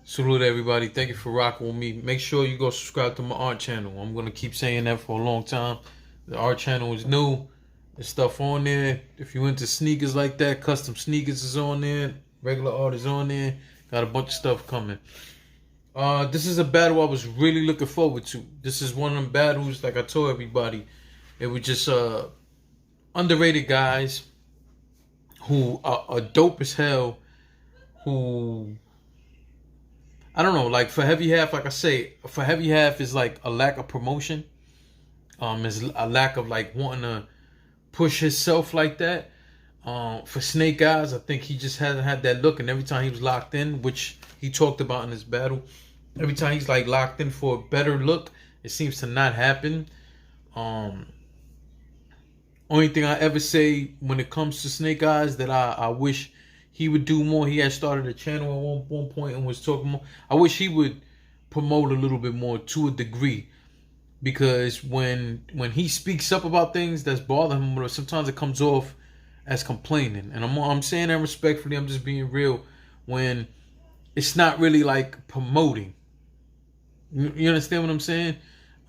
Salute everybody. Thank you for rocking with me. Make sure you go subscribe to my art channel. I'm gonna keep saying that for a long time. The art channel is new. There's stuff on there. If you into sneakers like that, custom sneakers is on there. Regular art is on there. Got a bunch of stuff coming. This is a battle I was really looking forward to. This is one of them battles, like I told everybody, it was just underrated guys who are dope as hell, who I don't know, like for Heavy Half, like I say, for Heavy Half is like a lack of promotion. Is a lack of like wanting to push himself like that. For Snake Eyez, I think he just hasn't had that look, and every time he was locked in, which he talked about in this battle, every time he's like locked in for a better look, it seems to not happen. Only thing I ever say when it comes to Snake Eyez that I wish he would do more. He had started a channel at one point and was talking more. I wish he would promote a little bit more to a degree, because when he speaks up about things that's bothering him, sometimes it comes off as complaining. And I'm saying that respectfully. I'm just being real. When it's not really like promoting. You understand what I'm saying?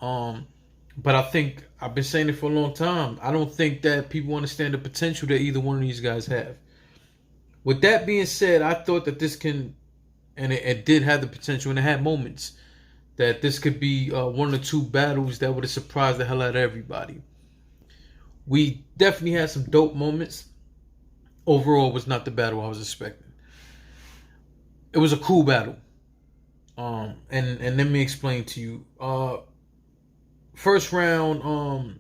But I think I've been saying it for a long time. I don't think that people understand the potential that either one of these guys have. With that being said, I thought that this can, and it did have the potential, and it had moments that this could be one or two battles that would have surprised the hell out of everybody. We definitely had some dope moments. Overall, it was not the battle I was expecting. It was a cool battle. And let me explain to you. First round,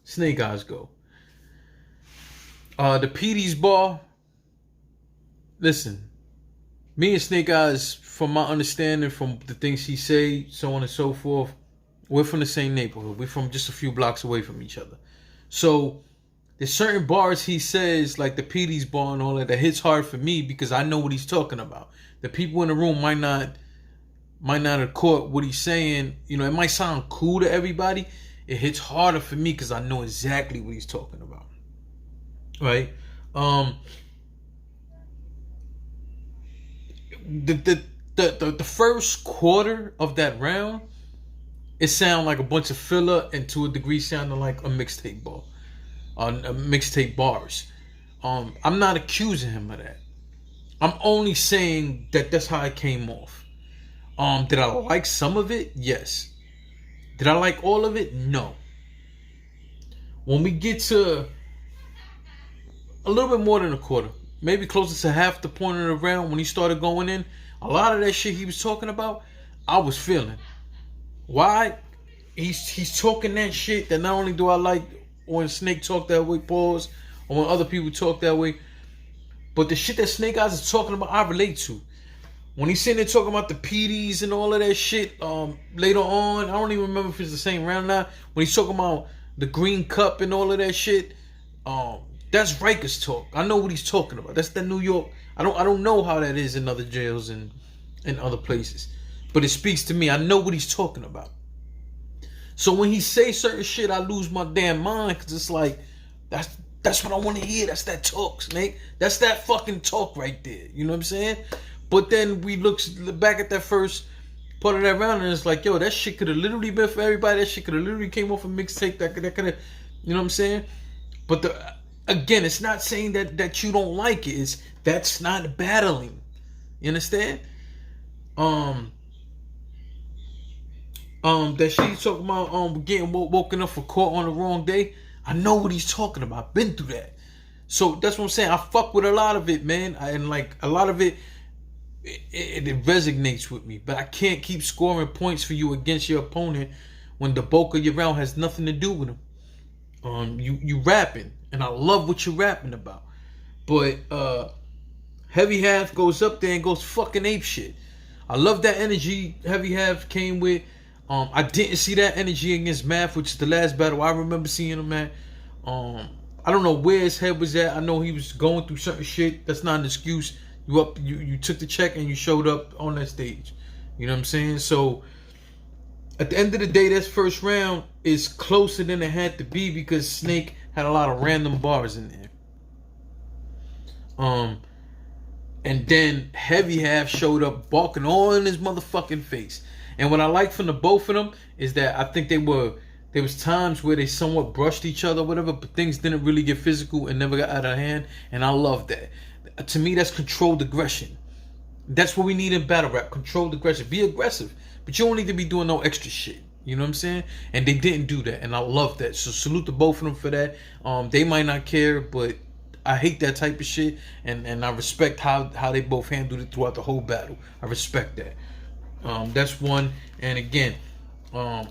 Snake Eyez go. The PD's ball. Listen, me and Snake Eyez, from my understanding, from the things he say, so on and so forth, we're from the same neighborhood. We're from just a few blocks away from each other. So there's certain bars he says, like the PD's bar and all that hits hard for me because I know what he's talking about. The people in the room might not have caught what he's saying. You know, it might sound cool to everybody. It hits harder for me because I know exactly what he's talking about. Right? The first quarter of that round, it sounded like a bunch of filler, and to a degree sounded like a mixtape ball. Mixtape bars. I'm not accusing him of that. I'm only saying that that's how it came off. Did I like some of it? Yes. Did I like all of it? No. When we get to a little bit more than a quarter, maybe closer to half the point of the round, when he started going in, a lot of that shit he was talking about, I was feeling. Why? He's talking that shit that not only do I like when Snake talk that way, pause, or when other people talk that way, but the shit that Snake Eyez is talking about, I relate to. When he's sitting there talking about the PDs and all of that shit, later on, I don't even remember if it's the same round now. When he's talking about the green cup and all of that shit, that's Rikers talk. I know what he's talking about. That's the New York. I don't know how that is in other jails and other places, but it speaks to me. I know what he's talking about. So when he say certain shit, I lose my damn mind, because it's like, that's what I want to hear. That's that talk, Snake. That's that fucking talk right there. You know what I'm saying? But then we look back at that first part of that round, and it's like, yo, that shit could have literally been for everybody. That shit could have literally came off a mixtape. That could have, you know what I'm saying? But again, it's not saying that you don't like it. That's not battling. You understand? That shit he's talking about, getting woken up for court on the wrong day. I know what he's talking about. I've been through that. So that's what I'm saying. I fuck with a lot of it, man. And like a lot of it, it resonates with me. But I can't keep scoring points for you against your opponent when the bulk of your round has nothing to do with him. You rapping, and I love what you're rapping about. But Heavy Half goes up there and goes fucking ape shit. I love that energy Heavy Half came with. I didn't see that energy against Math, which is the last battle I remember seeing him at. I don't know where his head was at. I know he was going through certain shit. That's not an excuse. You took the check and you showed up on that stage. You know what I'm saying? So at the end of the day, that first round is closer than it had to be because Snake had a lot of random bars in there. And then Heavy Half showed up barking all in his motherfucking face. And what I like from the both of them is that I think there was times where they somewhat brushed each other, whatever, but things didn't really get physical and never got out of hand. And I love that. To me, that's controlled aggression. That's what we need in battle rap. Controlled aggression. Be aggressive, but you don't need to be doing no extra shit. You know what I'm saying? And they didn't do that, and I love that. So salute to both of them for that. They might not care, but I hate that type of shit, and I respect how they both handled it throughout the whole battle. I respect that. That's one. And again, I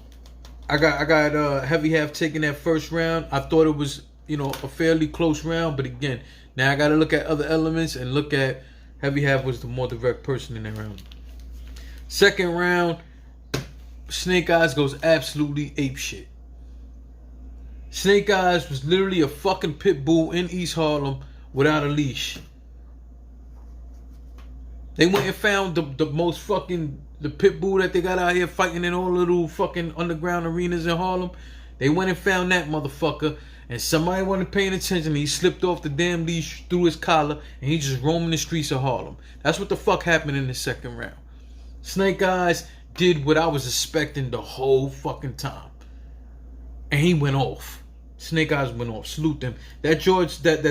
got Heavy Half taking that first round. I thought it was, you know, a fairly close round, but again, now I got to look at other elements and look at Heavy Half was the more direct person in that round. Second round, Snake Eyez goes absolutely apeshit. Snake Eyez was literally a fucking pit bull in East Harlem without a leash. They went and found the most fucking, the pit bull that they got out here fighting in all little fucking underground arenas in Harlem. They went and found that motherfucker, and somebody wasn't paying attention. He slipped off the damn leash through his collar, and he just roaming the streets of Harlem. That's what the fuck happened in the second round. Snake Eyez did what I was expecting the whole fucking time, and he went off. Snake Eyez went off. Salute them. That George, that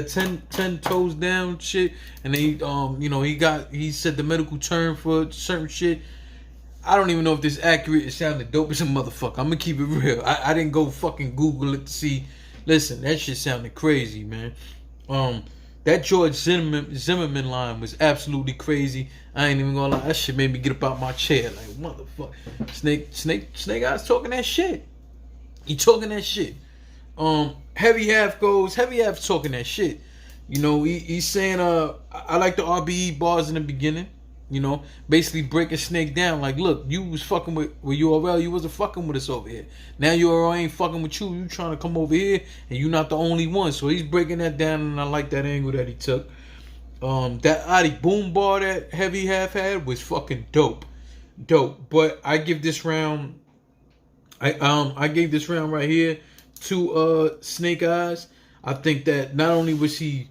10 toes down shit, and they you know, he said the medical term for certain shit. I don't even know if this is accurate. It sounded dope as a motherfucker. I'm gonna keep it real. I didn't go fucking Google it to see. Listen, that shit sounded crazy, man. That George Zimmerman line was absolutely crazy. I ain't even gonna lie. That shit made me get up out my chair. Like, motherfucker. Snake Eyez talking that shit. He talking that shit. Heavy Half talking that shit. You know, he's saying, I like the RBE bars in the beginning. You know, basically breaking Snake down. Like, look, you was fucking with URL. You wasn't fucking with us over here. Now URL ain't fucking with you. You trying to come over here, and you're not the only one. So he's breaking that down, and I like that angle that he took. That Adi Boom bar that Heavy Half had was fucking dope. But I give this round, I gave this round right here to Snake Eyez. I think that not only was he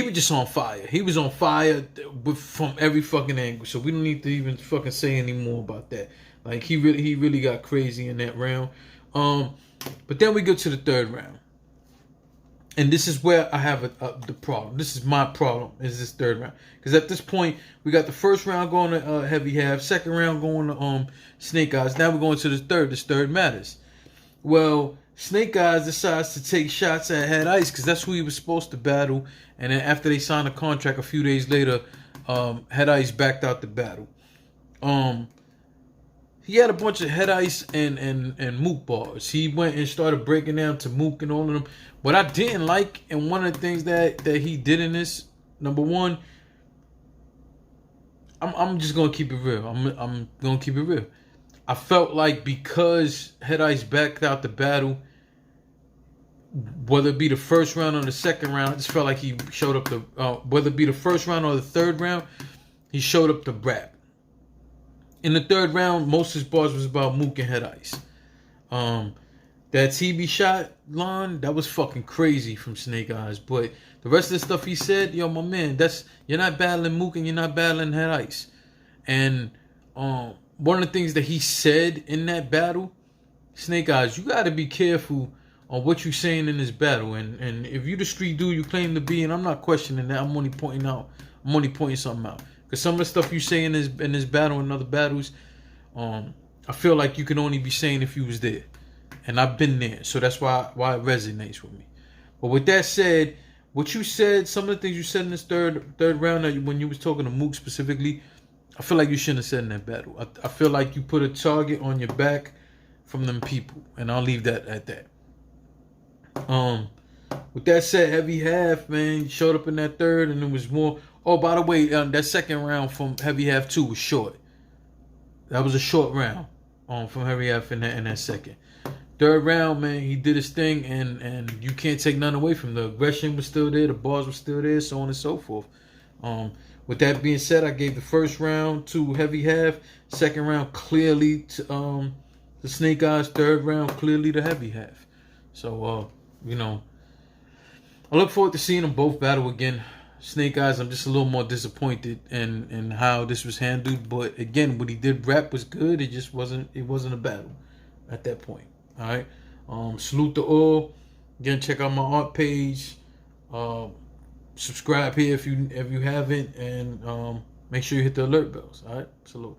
was just on fire. He was on fire from every fucking angle. So we don't need to even fucking say any more about that. Like, he really got crazy in that round. But then we go to the third round, and this is where I have the problem. This is my problem. Is this third round? Because at this point we got the first round going to Heavy Half, second round going to Snake Eyez. Now we're going to the third. This third matters. Well, Snake Eyez decides to take shots at Head Ice because that's who he was supposed to battle. And then after they signed a contract a few days later, Head Ice backed out the battle. He had a bunch of Head Ice and Mook bars. He went and started breaking down to Mook and all of them. What I didn't like, and one of the things that he did in this, number one, I'm just gonna keep it real. I'm gonna keep it real. I felt like because Head Ice backed out the battle, whether it be the first round or the second round, I just felt like he showed up to, whether it be the first round or the third round, he showed up to rap. In the third round, most of his bars was about Mook and Head Ice. That TV shot line, that was fucking crazy from Snake Eyez. But the rest of the stuff he said, yo, my man, you're not battling Mook and you're not battling Head Ice. And one of the things that he said in that battle, Snake Eyez, you got to be careful on what you're saying in this battle. And if you the street dude you claim to be, and I'm not questioning that, I'm only pointing something out. Because some of the stuff you say in this battle and other battles, I feel like you can only be saying if you was there. And I've been there. So that's why it resonates with me. But with that said, what you said, some of the things you said in this third round, when you was talking to Mook specifically, I feel like you shouldn't have said in that battle. I feel like you put a target on your back from them people. And I'll leave that at that. With that said, Heavy Half, man, showed up in that third, and it was more. Oh, by the way, that second round from Heavy Half 2 was short. That was a short round from Heavy Half in that second. Third round, man, he did his thing, and you can't take none away from the aggression was still there, the bars were still there, so on and so forth. With that being said, I gave the first round to Heavy Half, second round clearly to Snake Eyez, third round clearly to Heavy Half. So, you know, I look forward to seeing them both battle again. Snake Eyez, I'm just a little more disappointed in how this was handled. But again, what he did rap was good. It wasn't a battle at that point. All right. Salute to all. Again, check out my art page. Subscribe here if you haven't, and make sure you hit the alert bells. All right. Salute.